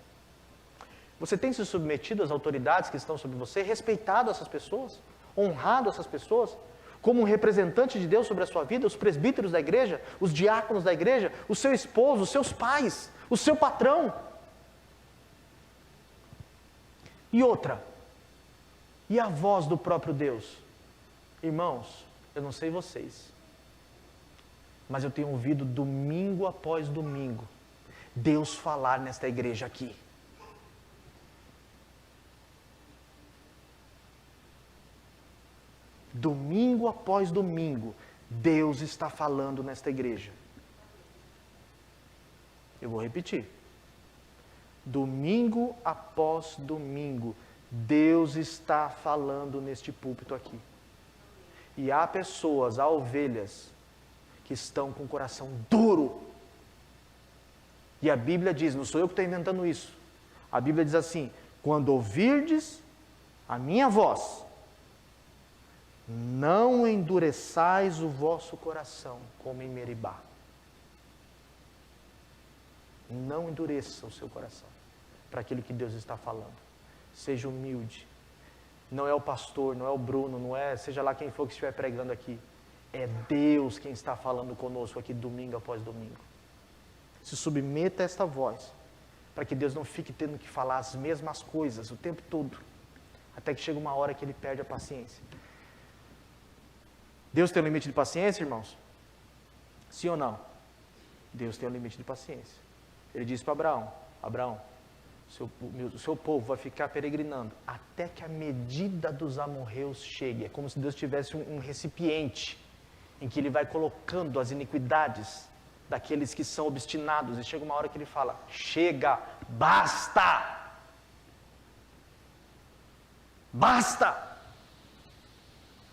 Você tem se submetido às autoridades que estão sobre você, respeitado essas pessoas, honrado essas pessoas, como um representante de Deus sobre a sua vida, os presbíteros da igreja, os diáconos da igreja, o seu esposo, os seus pais, o seu patrão. E outra, e a voz do próprio Deus? Irmãos, eu não sei vocês, mas eu tenho ouvido domingo após domingo, Deus falar nesta igreja aqui. Domingo após domingo, Deus está falando nesta igreja. Eu vou repetir. Domingo após domingo, Deus está falando neste púlpito aqui. E há pessoas, há ovelhas, que estão com o coração duro. E a Bíblia diz, não sou eu que estou inventando isso. A Bíblia diz assim, quando ouvirdes a minha voz, não endureçais o vosso coração, como em Meribá. Não endureça o seu coração para aquilo que Deus está falando. Seja humilde. Não é o pastor, não é o Bruno, não é, seja lá quem for que estiver pregando aqui. É Deus quem está falando conosco aqui domingo após domingo. Se submeta a esta voz, para que Deus não fique tendo que falar as mesmas coisas o tempo todo, até que chega uma hora que ele perde a paciência. Deus tem um limite de paciência, irmãos? Sim ou não? Deus tem um limite de paciência. Ele disse para Abraão, Abraão, o seu povo vai ficar peregrinando até que a medida dos amorreus chegue. É como se Deus tivesse um recipiente em que Ele vai colocando as iniquidades daqueles que são obstinados. E chega uma hora que Ele fala, chega, basta! Basta!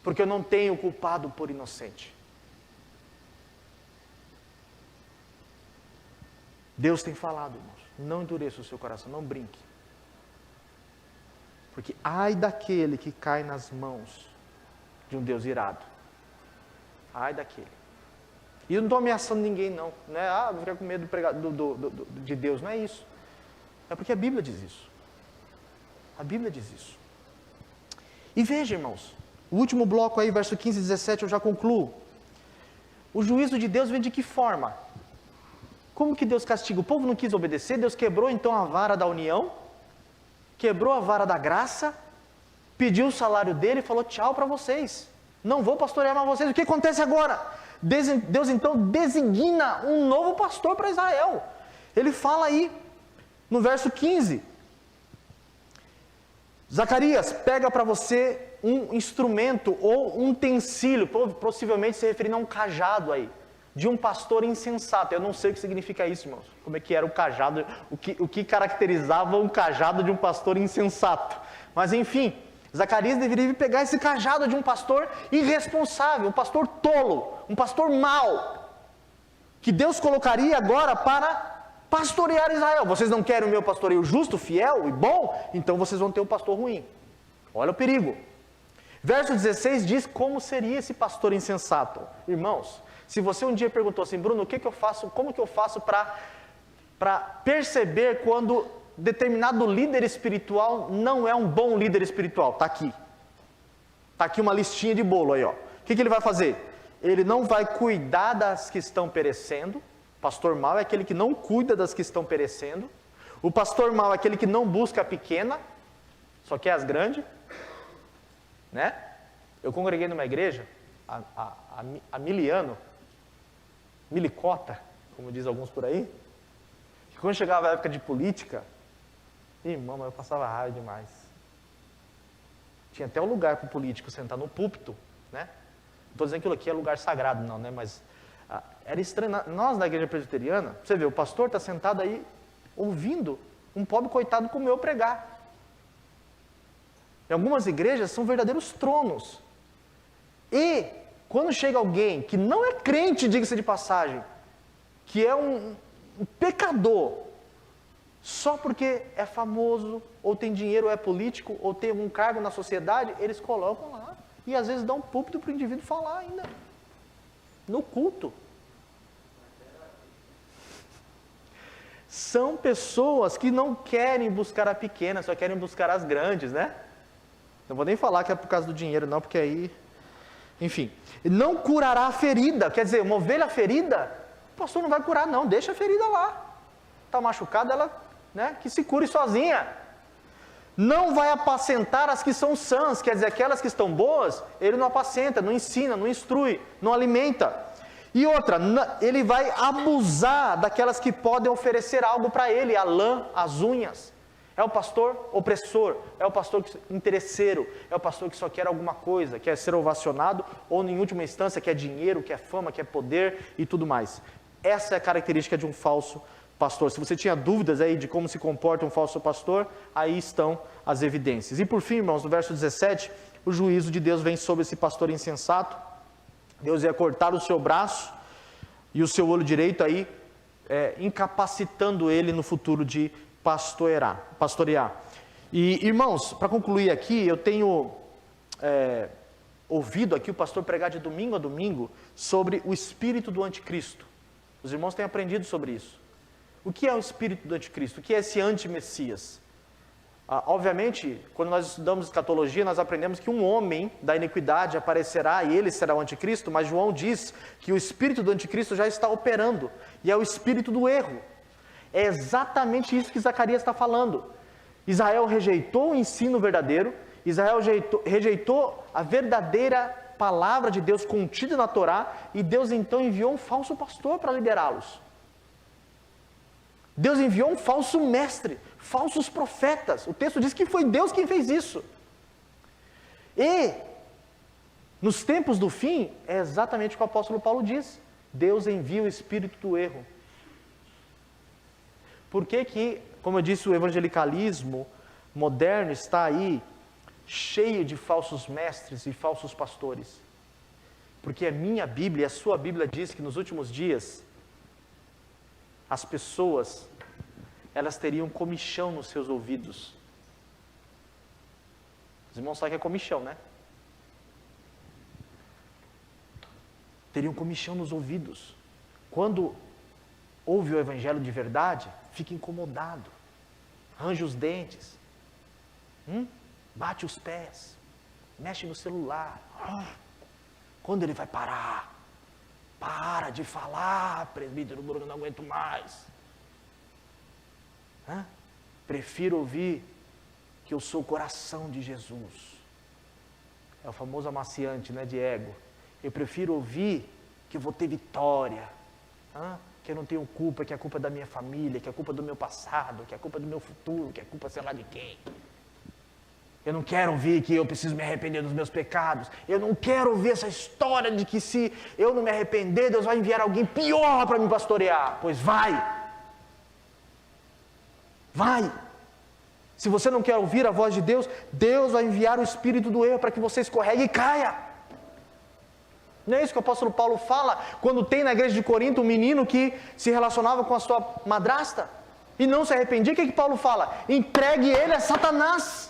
Porque eu não tenho culpado por inocente. Deus tem falado, irmãos, não endureça o seu coração, não brinque. Porque ai daquele que cai nas mãos de um Deus irado. Ai daquele. E eu não estou ameaçando ninguém não, né? Vou ficar com medo de Deus, não é isso. É porque a Bíblia diz isso. A Bíblia diz isso. E veja, irmãos, o último bloco aí, verso 15 e 17, eu já concluo. O juízo de Deus vem de que forma? Como que Deus castiga? O povo não quis obedecer, Deus quebrou então a vara da união, quebrou a vara da graça, pediu o salário dele e falou tchau para vocês. Não vou pastorear mais vocês. O que acontece agora? Deus então designa um novo pastor para Israel. Ele fala aí, no verso 15. Zacarias, pega para você um instrumento ou um utensílio, possivelmente se referindo a um cajado aí, de um pastor insensato. Eu não sei o que significa isso, irmãos. Como é que era o cajado, o que caracterizava um cajado de um pastor insensato. Mas enfim, Zacarias deveria pegar esse cajado de um pastor irresponsável, um pastor tolo, um pastor mau, que Deus colocaria agora para pastorear Israel. Vocês não querem o meu pastoreio justo, fiel e bom? Então vocês vão ter um pastor ruim. Olha o perigo. Verso 16 diz como seria esse pastor insensato. Irmãos, se você um dia perguntou assim, Bruno, o que eu faço, como que eu faço para perceber quando determinado líder espiritual não é um bom líder espiritual? Está aqui. Está aqui uma listinha de bolo aí, ó. O que ele vai fazer? Ele não vai cuidar das que estão perecendo. Pastor mau é aquele que não cuida das que estão perecendo. O pastor mau é aquele que não busca a pequena, só quer as grandes. Né? Eu congreguei numa igreja, a milicota, como diz alguns por aí, que quando chegava a época de política, irmão, eu passava raiva demais. Tinha até um lugar para o político sentar no púlpito, né? Não estou dizendo que aquilo aqui é lugar sagrado não, né? Mas era estranho. Nós da igreja presbiteriana, você vê, o pastor está sentado aí, ouvindo um pobre coitado como eu pregar. Em algumas igrejas são verdadeiros tronos. E quando chega alguém que não é crente, diga-se de passagem, que é um pecador, Só porque é famoso, ou tem dinheiro, ou é político, ou tem algum cargo na sociedade, eles colocam lá. E às vezes dão púlpito para o indivíduo falar ainda. No culto. São pessoas que não querem buscar a pequena, só querem buscar as grandes, né? Não vou nem falar que é por causa do dinheiro, não, porque aí... Enfim. Não curará a ferida. Quer dizer, uma ovelha ferida, o pastor não vai curar, não. Deixa a ferida lá. Está machucada, ela, né, que se cure sozinha. Não vai apacentar as que são sãs. Quer dizer, aquelas que estão boas, ele não apacenta, não ensina, não instrui, não alimenta. E outra, ele vai abusar daquelas que podem oferecer algo para ele, a lã, as unhas. É o pastor opressor, é o pastor interesseiro, é o pastor que só quer alguma coisa, quer ser ovacionado, ou em última instância quer dinheiro, quer fama, quer poder e tudo mais. Essa é a característica de um falso pastor. Se você tinha dúvidas aí de como se comporta um falso pastor, aí estão as evidências. E por fim, irmãos, no verso 17, o juízo de Deus vem sobre esse pastor insensato. Deus ia cortar o seu braço e o seu olho direito aí, incapacitando ele no futuro de pastorear. E, irmãos, para concluir aqui, eu tenho ouvido aqui o pastor pregar de domingo a domingo sobre o espírito do anticristo. Os irmãos têm aprendido sobre isso. O que é o espírito do anticristo? O que é esse anti-messias? Obviamente, quando nós estudamos escatologia, nós aprendemos que um homem da iniquidade aparecerá e ele será o anticristo, mas João diz que o espírito do anticristo já está operando, e é o espírito do erro. É exatamente isso que Zacarias está falando. Israel rejeitou o ensino verdadeiro, Israel rejeitou a verdadeira palavra de Deus contida na Torá, e Deus então enviou um falso pastor para liderá-los. Deus enviou um falso mestre, falsos profetas. O texto diz que foi Deus quem fez isso. E, nos tempos do fim, é exatamente o que o apóstolo Paulo diz. Deus envia o espírito do erro. Por que, como eu disse, o evangelicalismo moderno está aí cheio de falsos mestres e falsos pastores? Porque a minha Bíblia e a sua Bíblia diz que nos últimos dias, as pessoas, elas teriam comichão nos seus ouvidos. Os irmãos sabem que é comichão, né? Teriam comichão nos ouvidos. Quando ouve o evangelho de verdade, fica incomodado, range os dentes, bate os pés, mexe no celular. Quando ele vai parar? Para de falar, presbítero Bruno, não aguento mais. Prefiro ouvir que eu sou o coração de Jesus. É o famoso amaciante, né, de ego. Eu prefiro ouvir que eu vou ter vitória, que eu não tenho culpa, que a culpa é da minha família, que a culpa é do meu passado, que a culpa é do meu futuro, que a culpa é sei lá de quem. Eu não quero ouvir que eu preciso me arrepender dos meus pecados. Eu não quero ouvir essa história de que se eu não me arrepender, Deus vai enviar alguém pior para me pastorear. Pois vai. Vai. Se você não quer ouvir a voz de Deus, Deus vai enviar o espírito do erro para que você escorregue e caia. Não é isso que o apóstolo Paulo fala quando tem na igreja de Corinto um menino que se relacionava com a sua madrasta e não se arrependia? O que Paulo fala? Entregue ele a Satanás.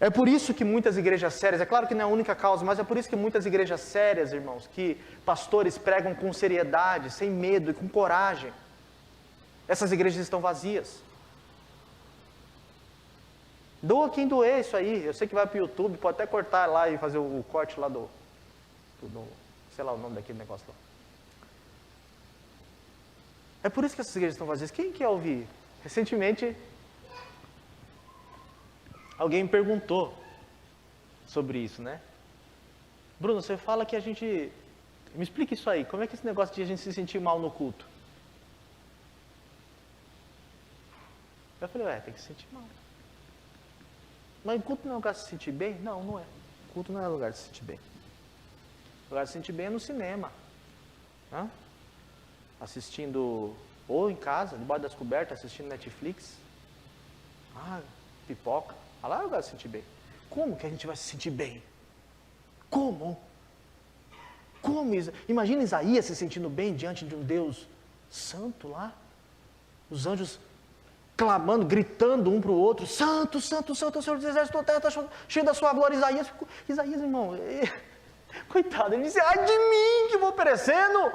É por isso que muitas igrejas sérias, é claro que não é a única causa, mas é por isso que muitas igrejas sérias, irmãos, que pastores pregam com seriedade, sem medo e com coragem, essas igrejas estão vazias. Doa quem doer isso aí. Eu sei que vai para o YouTube, pode até cortar lá e fazer o corte lá do sei lá o nome daquele negócio lá. É por isso que essas igrejas estão vazias. Quem quer ouvir? Recentemente, alguém me perguntou sobre isso, né? Bruno, você fala que a gente... Me explica isso aí. Como é que é esse negócio de a gente se sentir mal no culto? Eu falei, tem que se sentir mal. Mas o culto não é lugar de se sentir bem? Não, não é. O culto não é lugar de se sentir bem. O lugar de se sentir bem é no cinema. Assistindo, ou em casa, debaixo das cobertas, assistindo Netflix. Pipoca. Lá é o lugar de se sentir bem. Como que a gente vai se sentir bem? Como? Como? Imagina Isaías se sentindo bem diante de um Deus santo lá. Os anjos clamando, gritando um para o outro, santo, santo, santo, o Senhor dos Exércitos, a terra está cheio da sua glória. Isaías, irmão, coitado, ele disse, ai de mim que vou perecendo,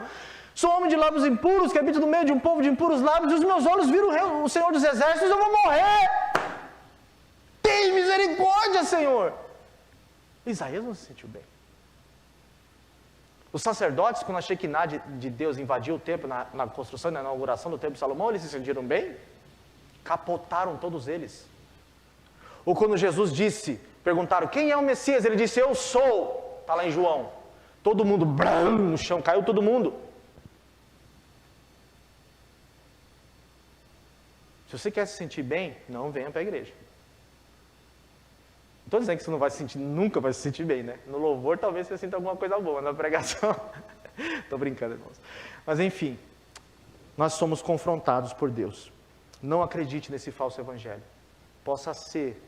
sou homem de lábios impuros, que habito no meio de um povo de impuros lábios, e os meus olhos viram o Senhor dos Exércitos, eu vou morrer. Tem misericórdia, Senhor. Isaías não se sentiu bem. Os sacerdotes, quando a Shekinah de Deus invadiu o templo, na construção e na inauguração do templo de Salomão, eles se sentiram bem? Capotaram todos eles. Ou quando Jesus disse, perguntaram, quem é o Messias? Ele disse, eu sou. Está lá em João. Todo mundo, no chão, caiu todo mundo. Se você quer se sentir bem, não venha para a igreja. Não estou dizendo que você não vai se sentir, nunca vai se sentir bem, né? No louvor talvez você sinta alguma coisa boa, na pregação. Estou brincando, irmãos. Mas enfim, nós somos confrontados por Deus. Não acredite nesse falso evangelho. Possa ser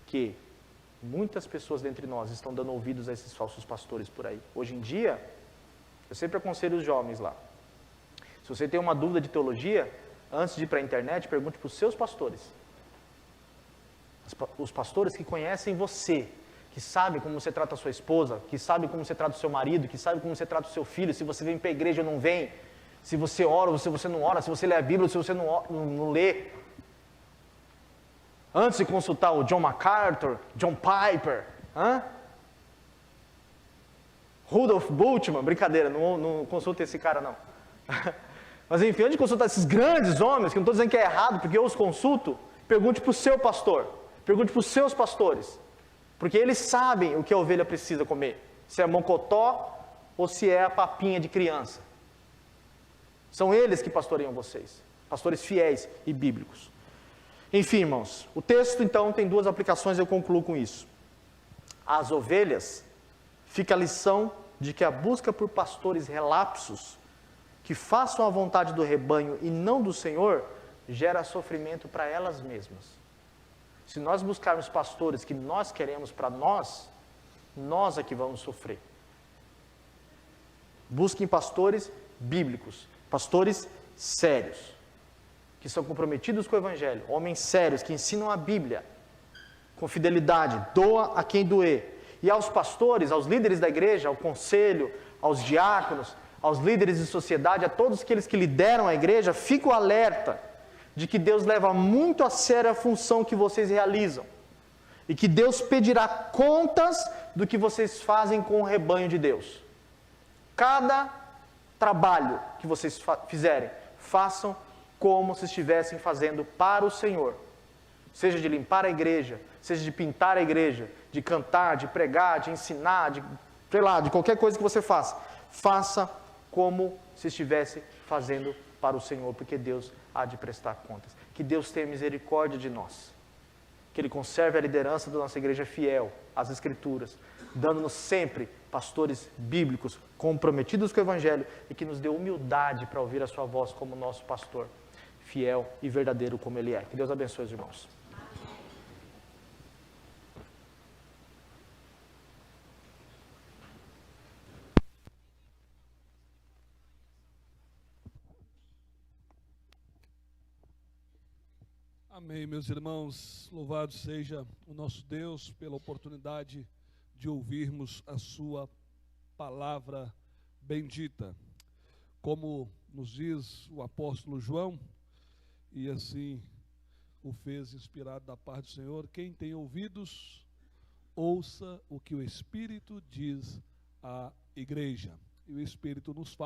que muitas pessoas dentre nós estão dando ouvidos a esses falsos pastores por aí. Hoje em dia, eu sempre aconselho os jovens lá. Se você tem uma dúvida de teologia, antes de ir para a internet, pergunte para os seus pastores. Os pastores que conhecem você, que sabem como você trata a sua esposa, que sabem como você trata o seu marido, que sabem como você trata o seu filho, se você vem para a igreja ou não vem, se você ora ou se você não ora, se você lê a Bíblia ou se você não lê. Antes de consultar o John MacArthur, John Piper, Rudolf Bultmann, brincadeira, não consulta esse cara não. Mas enfim, antes de consultar esses grandes homens, que não estou dizendo que é errado, porque eu os consulto, pergunte para o seu pastor. Pergunte para os seus pastores, porque eles sabem o que a ovelha precisa comer, se é mocotó ou se é a papinha de criança. São eles que pastoreiam vocês, pastores fiéis e bíblicos. Enfim, irmãos, o texto então tem duas aplicações e eu concluo com isso. As ovelhas, fica a lição de que a busca por pastores relapsos, que façam a vontade do rebanho e não do Senhor, gera sofrimento para elas mesmas. Se nós buscarmos pastores que nós queremos para nós é que vamos sofrer. Busquem pastores bíblicos, pastores sérios, que são comprometidos com o Evangelho, homens sérios, que ensinam a Bíblia, com fidelidade, doa a quem doer. E aos pastores, aos líderes da igreja, ao conselho, aos diáconos, aos líderes de sociedade, a todos aqueles que lideram a igreja, fico alerta de que Deus leva muito a sério a função que vocês realizam. E que Deus pedirá contas do que vocês fazem com o rebanho de Deus. Cada trabalho que vocês fizerem, façam como se estivessem fazendo para o Senhor. Seja de limpar a igreja, seja de pintar a igreja, de cantar, de pregar, de ensinar, de qualquer coisa que você faça. Faça como se estivesse fazendo para o Senhor, porque Deus há de prestar contas. Que Deus tenha misericórdia de nós. Que Ele conserve a liderança da nossa igreja fiel às Escrituras, dando-nos sempre pastores bíblicos comprometidos com o Evangelho e que nos dê humildade para ouvir a sua voz como nosso pastor, fiel e verdadeiro como Ele é. Que Deus abençoe os irmãos. Amém, meus irmãos, louvado seja o nosso Deus pela oportunidade de ouvirmos a sua palavra bendita. Como nos diz o apóstolo João, e assim o fez inspirado da parte do Senhor, quem tem ouvidos, ouça o que o Espírito diz à igreja. E o Espírito nos fala.